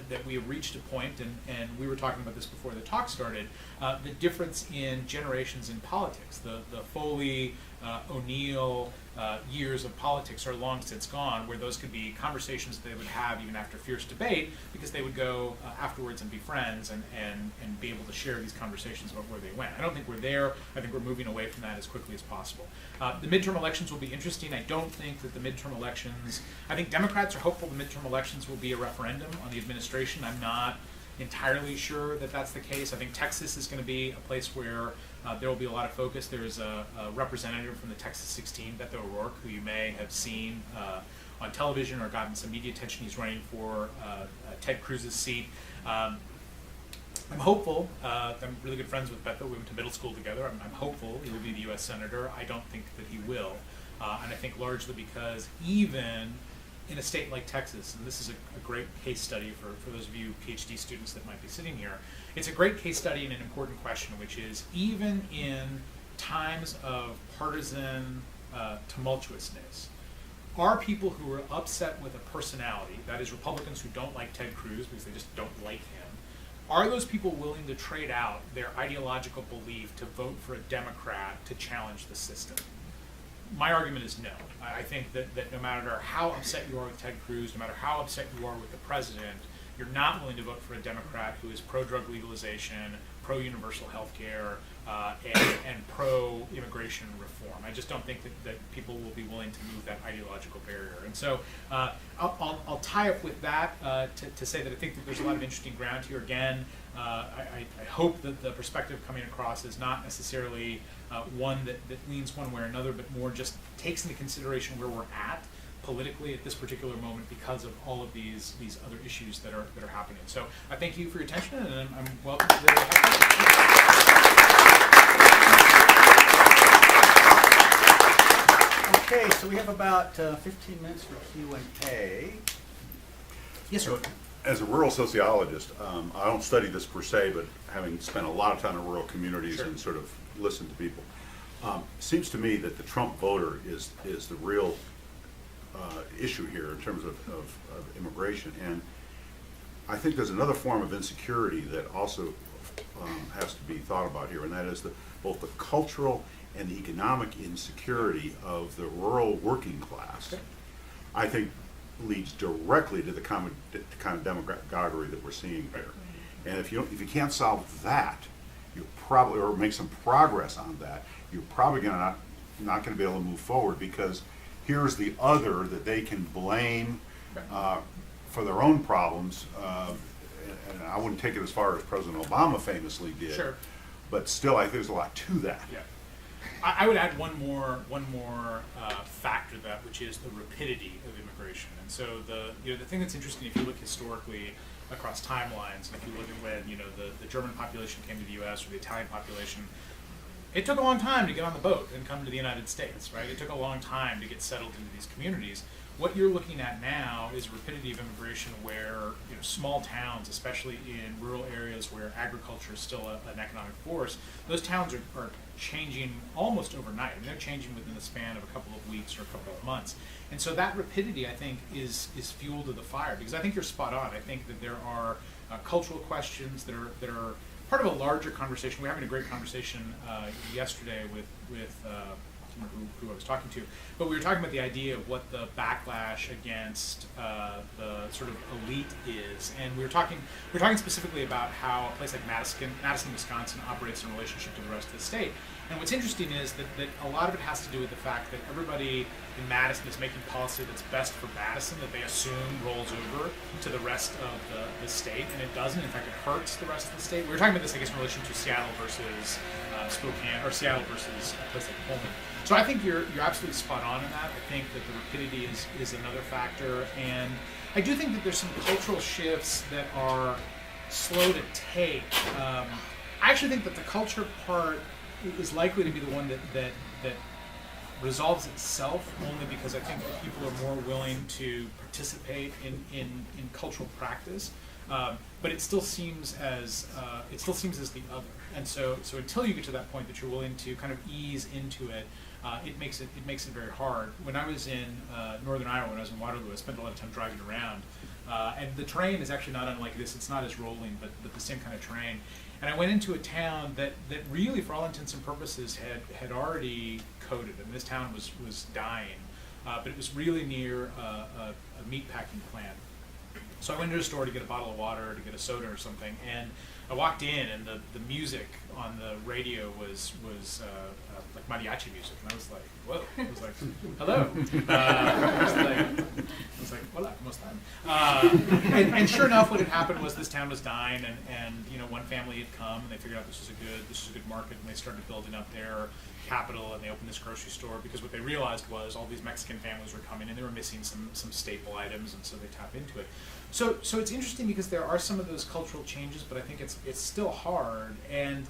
[SPEAKER 2] That we have reached a point, and we were talking about this before the talk started, the difference in generations in politics. The Foley, O'Neill years of politics are long since gone, where those could be conversations that they would have even after fierce debate, because they would go afterwards and be friends and be able to share these conversations about where they went. I don't think we're there. I think we're moving away from that as quickly as possible. The midterm elections will be interesting. I don't think that the midterm elections, I think Democrats are hopeful the midterm elections will be a referendum on the administration. I'm not entirely sure that that's the case. I think Texas is going to be a place where there will be a lot of focus. There's a representative from the Texas 16, Beto O'Rourke, who you may have seen on television or gotten some media attention. He's running for Ted Cruz's seat. I'm hopeful. I'm really good friends with Beto. We went to middle school together. I'm hopeful he will be the U.S. Senator. I don't think that he will. And I think largely because even in a state like Texas, and this is a great case study for those of you PhD students that might be sitting here, it's a great case study in an important question, which is even in times of partisan tumultuousness, are people who are upset with a personality, that is Republicans who don't like Ted Cruz because they just don't like him, are those people willing to trade out their ideological belief to vote for a Democrat to challenge the system? My argument is no. I think that no matter how upset you are with Ted Cruz, no matter how upset you are with the president, you're not willing to vote for a Democrat who is pro-drug legalization, pro-universal health care, and pro-immigration reform. I just don't think that people will be willing to move that ideological barrier. And so I'll tie up with that to say that I think that there's a lot of interesting ground here. Again, I hope that the perspective coming across is not necessarily one that leans one way or another, but more just takes into consideration where we're at politically at this particular moment because of all of these other issues that are happening. So I thank you for your attention, and I'm welcome to the
[SPEAKER 1] Okay, so we have about 15 minutes for Q&A. Yes, sir.
[SPEAKER 3] As a rural sociologist, I don't study this per se, but having spent a lot of time in rural communities
[SPEAKER 2] Sure.
[SPEAKER 3] and sort of listened to people, seems to me that the Trump voter is the real issue here in terms of immigration. And I think there's another form of insecurity that also has to be thought about here, and that is both the cultural and the economic insecurity of the rural working class.
[SPEAKER 2] Okay.
[SPEAKER 3] I think leads directly to the kind of demagoguery that we're seeing here. And if you can't solve that, you probably, or make some progress on that, you're probably not going to be able to move forward, because here's the other that they can blame for their own problems. And I wouldn't take it as far as President Obama famously did.
[SPEAKER 2] Sure.
[SPEAKER 3] But still, I think there's a lot to that.
[SPEAKER 2] Yeah. I would add one more factor to that, which is the rapidity of immigration. And so the thing that's interesting, if you look historically across timelines, and if you look at when the German population came to the U.S. or the Italian population, it took a long time to get on the boat and come to the United States, right? It took a long time to get settled into these communities. What you're looking at now is rapidity of immigration where small towns, especially in rural areas where agriculture is still an economic force, those towns are changing almost overnight. I mean, they're changing within the span of a couple of weeks or a couple of months. And so that rapidity, I think, is fuel to the fire, because I think you're spot on. I think that there are cultural questions that are part of a larger conversation. We're having a great conversation yesterday with who I was talking to, but we were talking about the idea of what the backlash against the sort of elite is, and we were talking specifically about how a place like Madison, Wisconsin operates in relationship to the rest of the state. And what's interesting is that a lot of it has to do with the fact that everybody in Madison is making policy that's best for Madison, that they assume rolls over to the rest of the state, and it doesn't. In fact, it hurts the rest of the state. We were talking about this, I guess, in relation to Seattle versus Spokane, or Seattle versus a place like Pullman. So I think you're absolutely spot on in that. I think that the rapidity is another factor, and I do think that there's some cultural shifts that are slow to take. I actually think that the culture part is likely to be the one that resolves itself, only because I think that people are more willing to participate in cultural practice. But it still seems as the other, and so until you get to that point that you're willing to kind of ease into it, it makes it very hard. When I was in northern Iowa, when I was in Waterloo, I spent a lot of time driving around, and the terrain is actually not unlike this. It's not as rolling, but the same kind of terrain. And I went into a town that really, for all intents and purposes, had already coded. I mean, this town was dying, but it was really near a meat packing plant. So I went into a store to get a bottle of water, to get a soda or something, and I walked in and the music on the radio was like mariachi music, and I was like, whoa! I was like, hello. I was like, hola, ¿cómo están? And sure enough, what had happened was this town was dying, and one family had come and they figured out this was a good market, and they started building up their capital, and they opened this grocery store because what they realized was all these Mexican families were coming and they were missing some staple items, and so they tapped into it. So it's interesting because there are some of those cultural changes, but I think it's still hard. And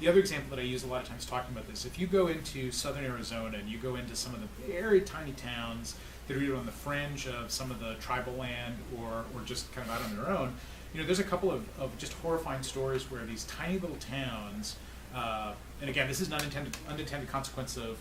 [SPEAKER 2] the other example that I use a lot of times talking about this, if you go into southern Arizona and you go into some of the very tiny towns that are either on the fringe of some of the tribal land or just kind of out on their own, there's a couple of just horrifying stories where these tiny little towns, and again, this is an unintended consequence of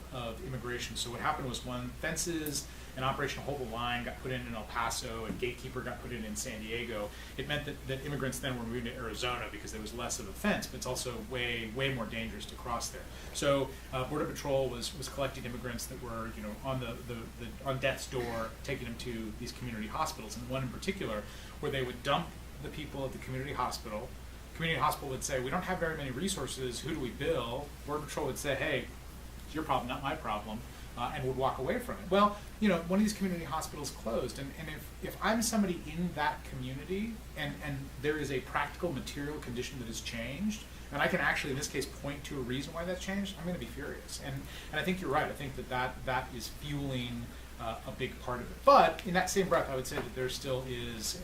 [SPEAKER 2] immigration. So what happened was when fences and Operation Hold the Line got put in El Paso and Gatekeeper got put in San Diego, it meant that immigrants then were moving to Arizona because there was less of a fence, but it's also way more dangerous to cross there. So Border Patrol was collecting immigrants that were on death's door, taking them to these community hospitals, and one in particular where they would dump the people at the community hospital. Community hospital would say, we don't have very many resources, who do we bill? Border Patrol would say, hey, it's your problem, not my problem, and would walk away from it. Well, one of these community hospitals closed, and if I'm somebody in that community and there is a practical material condition that has changed, and I can actually, in this case, point to a reason why that's changed, I'm going to be furious. And I think you're right. I think that is fueling a big part of it. But in that same breath, I would say that there still is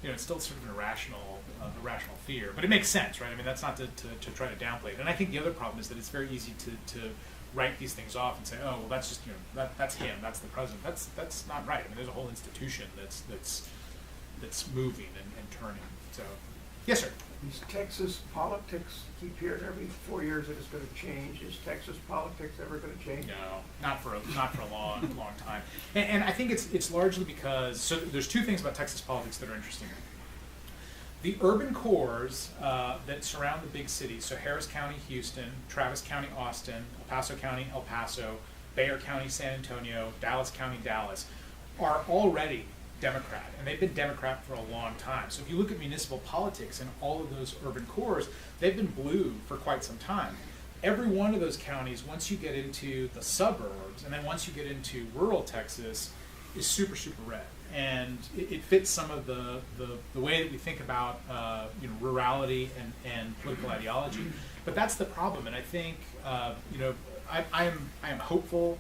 [SPEAKER 2] it's still sort of an irrational fear, but it makes sense, right? I mean, that's not to try to downplay it. And I think the other problem is that it's very easy to write these things off and say, oh, well, that's just that's him, that's the president. That's not right. I mean, there's a whole institution that's moving and turning. So, yes, sir.
[SPEAKER 4] These Texas politics, keep hearing every 4 years that it's going to change. Is Texas politics ever going to change?
[SPEAKER 2] No, not for a long time. And I think it's largely because, so there's two things about Texas politics that are interesting. The urban cores that surround the big cities, so Harris County, Houston, Travis County, Austin, El Paso County, El Paso, Bexar County, San Antonio, Dallas County, Dallas, are already Democrat, and they've been Democrat for a long time. So if you look at municipal politics in all of those urban cores, they've been blue for quite some time. Every one of those counties, once you get into the suburbs, and then once you get into rural Texas, is super red. And it fits some of the way that we think about rurality and political ideology. But that's the problem, and I think I am hopeful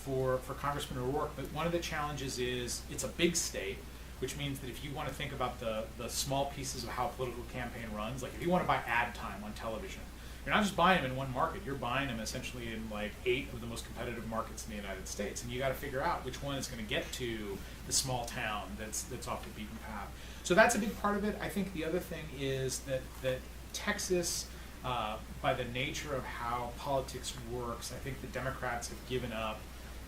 [SPEAKER 2] for Congressman O'Rourke, but one of the challenges is it's a big state, which means that if you want to think about the small pieces of how a political campaign runs, like if you want to buy ad time on television, you're not just buying them in one market, you're buying them essentially in like 8 of the most competitive markets in the United States, and you got to figure out which one is going to get to the small town that's off the beaten path. So that's a big part of it. I think the other thing is that Texas, by the nature of how politics works, I think the Democrats have given up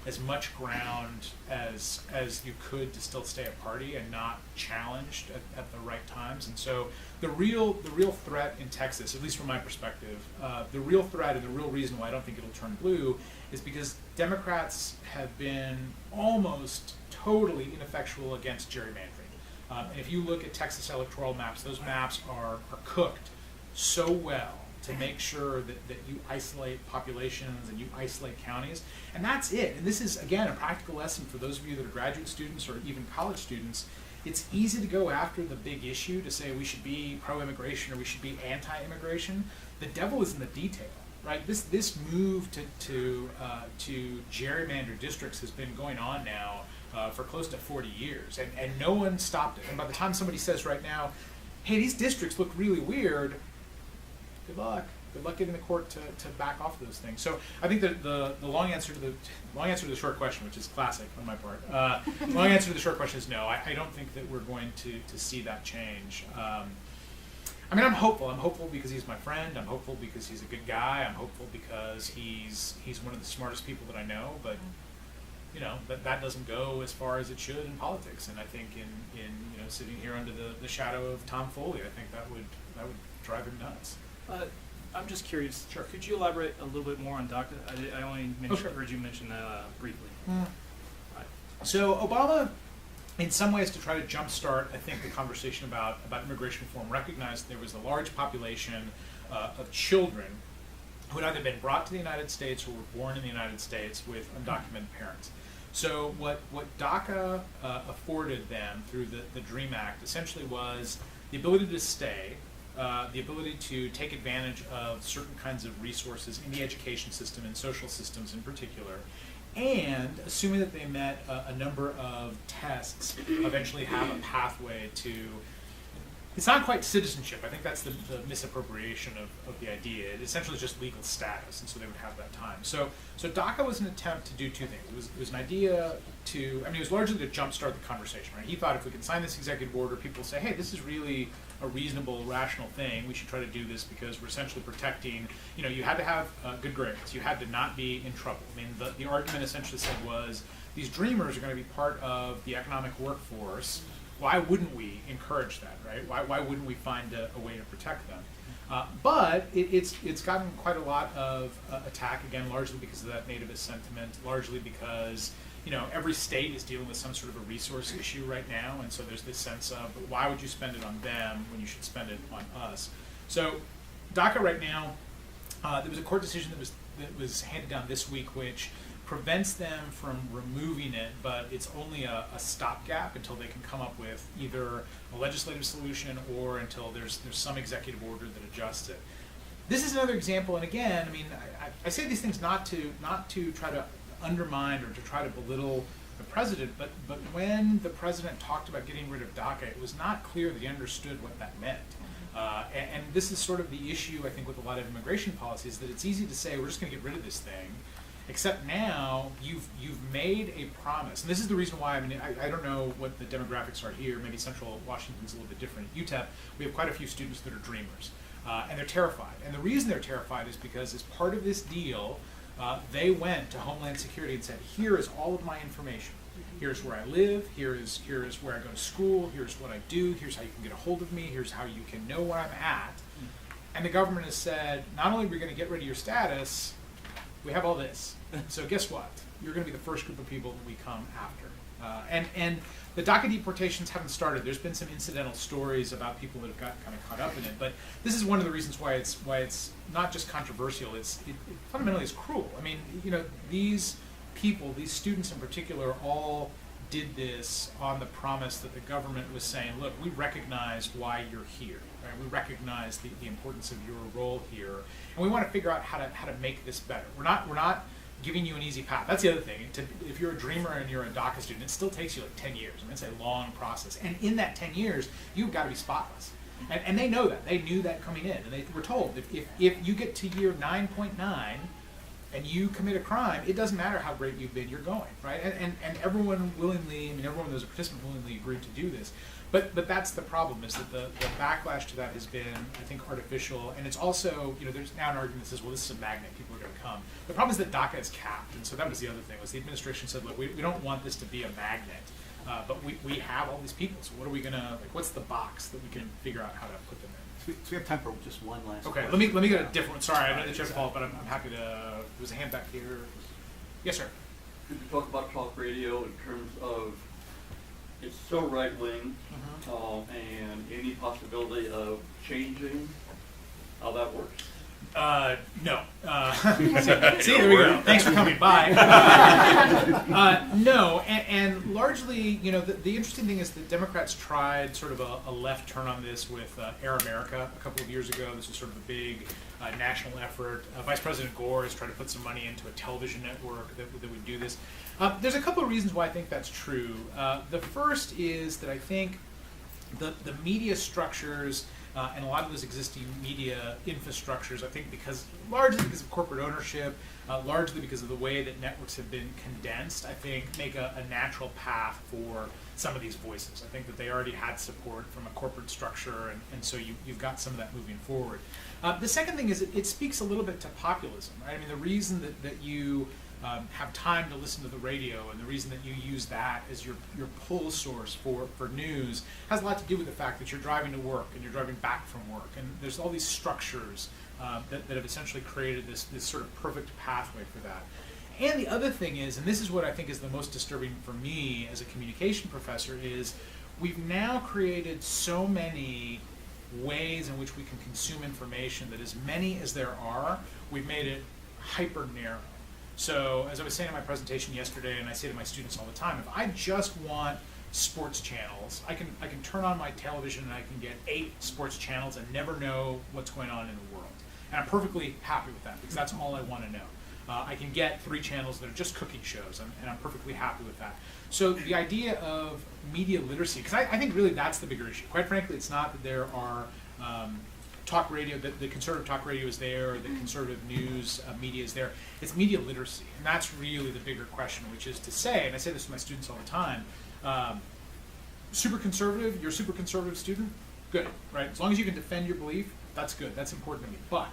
[SPEAKER 2] as much ground as you could to still stay a party and not challenged at the right times. And so the real threat in Texas, at least from my perspective, the real threat and the real reason why I don't think it'll turn blue is because Democrats have been almost totally ineffectual against gerrymandering. And if you look at Texas electoral maps, those maps are cooked so well to make sure that you isolate populations and you isolate counties. And that's it. And this is, again, a practical lesson for those of you that are graduate students or even college students. It's easy to go after the big issue, to say we should be pro-immigration or we should be anti-immigration. The devil is in the detail, right? This move to gerrymander districts has been going on now for close to 40 years, and no one stopped it. And by the time somebody says right now, hey, these districts look really weird, good luck. Good luck getting the court to back off those things. So I think that the long answer to the short question, which is classic on my part, the long answer to the short question is no. I don't think that we're going to see that change. I mean, I'm hopeful. I'm hopeful because he's my friend. I'm hopeful because he's a good guy. I'm hopeful because he's one of the smartest people that I know. But that doesn't go as far as it should in politics. And I think in sitting here under the shadow of Tom Foley, I think that would drive him nuts.
[SPEAKER 5] I'm just curious.
[SPEAKER 2] Sure.
[SPEAKER 5] Could you elaborate a little bit more on DACA? I only heard you mention that briefly.
[SPEAKER 2] So Obama in some ways to try to jumpstart, I think, the conversation about immigration reform, recognized there was a large population of children who had either been brought to the United States or were born in the United States with undocumented parents. So what DACA afforded them through the DREAM Act essentially was the ability to stay, the ability to take advantage of certain kinds of resources in the education system and social systems in particular, and assuming that they met a number of tests, eventually have a pathway to, it's not quite citizenship, I think that's the misappropriation of the idea. It essentially is just legal status, and so they would have that time. So DACA was an attempt to do two things. It was an idea to, it was largely to jumpstart the conversation, right? He thought if we can sign this executive order, people will say, hey, this is really a reasonable, rational thing. We should try to do this because we're essentially protecting, you had to have good grades. You had to not be in trouble. The argument essentially said was, these dreamers are going to be part of the economic workforce. Why wouldn't we encourage that, right? Why wouldn't we find a way to protect them? But it's gotten quite a lot of attack, again, largely because of that nativist sentiment, largely because every state is dealing with some sort of a resource issue right now, and so there's this sense of, why would you spend it on them when you should spend it on us? So DACA right now, there was a court decision that was handed down this week, which prevents them from removing it, but it's only a stopgap until they can come up with either a legislative solution or until there's some executive order that adjusts it. This is another example, and again, I say these things not to try to undermine or to try to belittle the president, but when the president talked about getting rid of DACA, it was not clear that he understood what that meant. And this is sort of the issue, I think, with a lot of immigration policies, that it's easy to say, we're just going to get rid of this thing. Except now you've made a promise, and this is the reason why. I don't know what the demographics are here. Maybe Central Washington's a little bit different. At UTEP, we have quite a few students that are dreamers, and they're terrified. And the reason they're terrified is because, as part of this deal, they went to Homeland Security and said, "Here is all of my information. Here's where I live. Here is where I go to school. Here's what I do. Here's how you can get a hold of me. Here's how you can know where I'm at." And the government has said, not only are we going to get rid of your status, we have all this. So guess what? You're going to be the first group of people that we come after. And the DACA deportations haven't started. There's been some incidental stories about people that have got kind of caught up in it. But this is one of the reasons why it's not just controversial. It fundamentally is cruel. These people, these students in particular, all did this on the promise that the government was saying, look, we recognize why you're here. Right? We recognize the importance of your role here, and we want to figure out how to make this better. We're not giving you an easy path. That's the other thing. If you're a dreamer and you're a DACA student, it still takes you like 10 years. It's a long process, and in that 10 years, you've got to be spotless. And they know that. They knew that coming in, and they were told if you get to year 9.9 and you commit a crime, it doesn't matter how great you've been, you're going, right? And everyone willingly, everyone that was a participant willingly agreed to do this. But that's the problem, is that the backlash to that has been, I think, artificial. And it's also, there's now an argument that says, well, this is a magnet, people are going to come. The problem is that DACA is capped, and so that was the other thing, was the administration said, look, we don't want this to be a magnet, but we have all these people, so what are we going to, what's the box that we can figure out how to put them in?
[SPEAKER 1] So we have time for just one last
[SPEAKER 2] Okay,
[SPEAKER 1] question.
[SPEAKER 2] let me get a different one. Sorry, I know that's your fault, but I'm happy to, there's a hand back here. Yes, sir.
[SPEAKER 6] Could you talk about talk radio in terms of, it's so right-wing, and any possibility of changing how that works?
[SPEAKER 2] No. See, there we go. Thanks for coming by. No, and largely, the interesting thing is that Democrats tried sort of a left turn on this with Air America a couple of years ago. This was sort of a big national effort. Vice President Gore has tried to put some money into a television network that would do this. There's a couple of reasons why I think that's true. The first is that I think the media structures and a lot of those existing media infrastructures, I think largely because of corporate ownership, largely because of the way that networks have been condensed, I think make a natural path for some of these voices. I think that they already had support from a corporate structure, and so you've got some of that moving forward. The second thing is it speaks a little bit to populism, right? The reason that you have time to listen to the radio, and the reason that you use that as your pull source for news has a lot to do with the fact that you're driving to work and you're driving back from work, and there's all these structures that have essentially created this sort of perfect pathway for that. And the other thing is, and this is what I think is the most disturbing for me as a communication professor, is we've now created so many ways in which we can consume information that as many as there are, we've made it hyper narrow. So as I was saying in my presentation yesterday, and I say to my students all the time, if I just want sports channels, I can turn on my television and I can get 8 sports channels and never know what's going on in the world. And I'm perfectly happy with that because that's all I want to know. I can get 3 channels that are just cooking shows, and I'm perfectly happy with that. So the idea of media literacy, because I think really that's the bigger issue. Quite frankly, it's not that there are talk radio, that the conservative talk radio is there, the conservative news media is there. It's media literacy, and that's really the bigger question, which is to say, and I say this to my students all the time, super conservative, you're a super conservative student, good, right? As long as you can defend your belief, that's good, that's important to me. But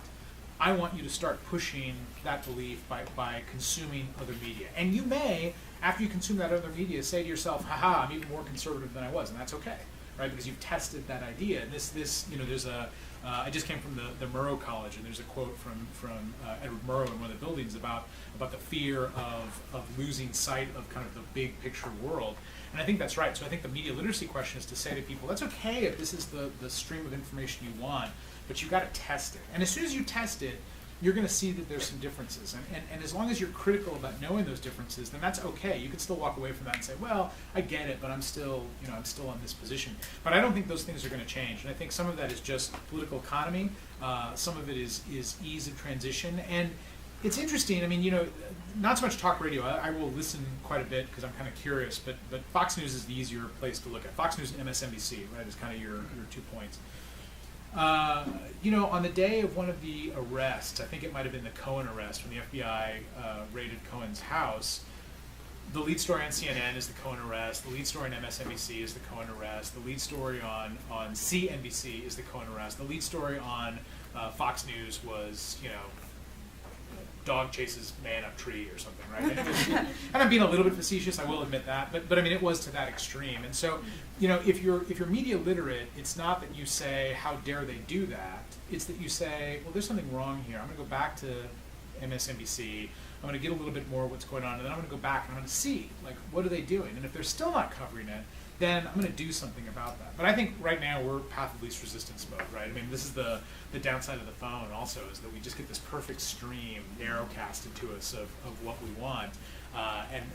[SPEAKER 2] I want you to start pushing that belief by consuming other media. And you may, after you consume that other media, say to yourself, haha, I'm even more conservative than I was, and that's okay, right? Because you've tested that idea. And this, there's a, I just came from the Murrow College, and there's a quote from Edward Murrow in one of the buildings about the fear of losing sight of kind of the big picture world. And I think that's right. So I think the media literacy question is to say to people, that's okay if this is the stream of information you want, but you've got to test it. And as soon as you test it, you're going to see that there's some differences. And as long as you're critical about knowing those differences, then that's okay. You can still walk away from that and say, well, I get it, but I'm still on this position. But I don't think those things are going to change. And I think some of that is just political economy. Some of it is ease of transition. And it's interesting. I mean, not so much talk radio. I will listen quite a bit because I'm kind of curious. But Fox News is the easier place to look at. Fox News and MSNBC, right, is kind of your 2 points. On the day of one of the arrests, I think it might have been the Cohen arrest when the FBI raided Cohen's house, the lead story on CNN is the Cohen arrest, the lead story on MSNBC is the Cohen arrest, the lead story on CNBC is the Cohen arrest, the lead story on Fox News was, dog chases man up tree or something, right? And I'm being a little bit facetious, I will admit that, but I mean it was to that extreme. And so, if you're media literate, it's not that you say, how dare they do that? It's that you say, well, there's something wrong here. I'm going to go back to MSNBC. I'm going to get a little bit more of what's going on, and then I'm going to go back and I'm going to see, like, what are they doing? And if they're still not covering it, then I'm going to do something about that. But I think right now we're path of least resistance mode, right? I mean, this is the downside of the phone also, is that we just get this perfect stream narrowcasted to us of what we want.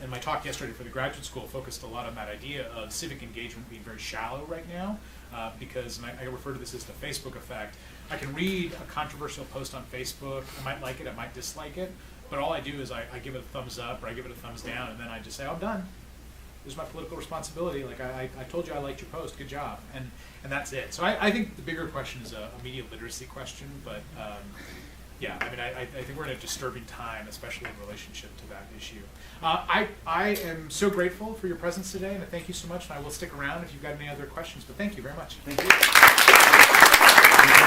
[SPEAKER 2] And my talk yesterday for the graduate school focused a lot on that idea of civic engagement being very shallow right now, because, and I refer to this as the Facebook effect. I can read a controversial post on Facebook, I might like it, I might dislike it, but all I do is I give it a thumbs up or I give it a thumbs down, and then I just say, oh, I'm done. This is my political responsibility. Like I told you I liked your post. Good job. And that's it. So I think the bigger question is a media literacy question. But yeah, I mean, I think we're in a disturbing time, especially in relationship to that issue. I am so grateful for your presence today, and thank you so much. And I will stick around if you've got any other questions. But thank you very much.
[SPEAKER 1] Thank you.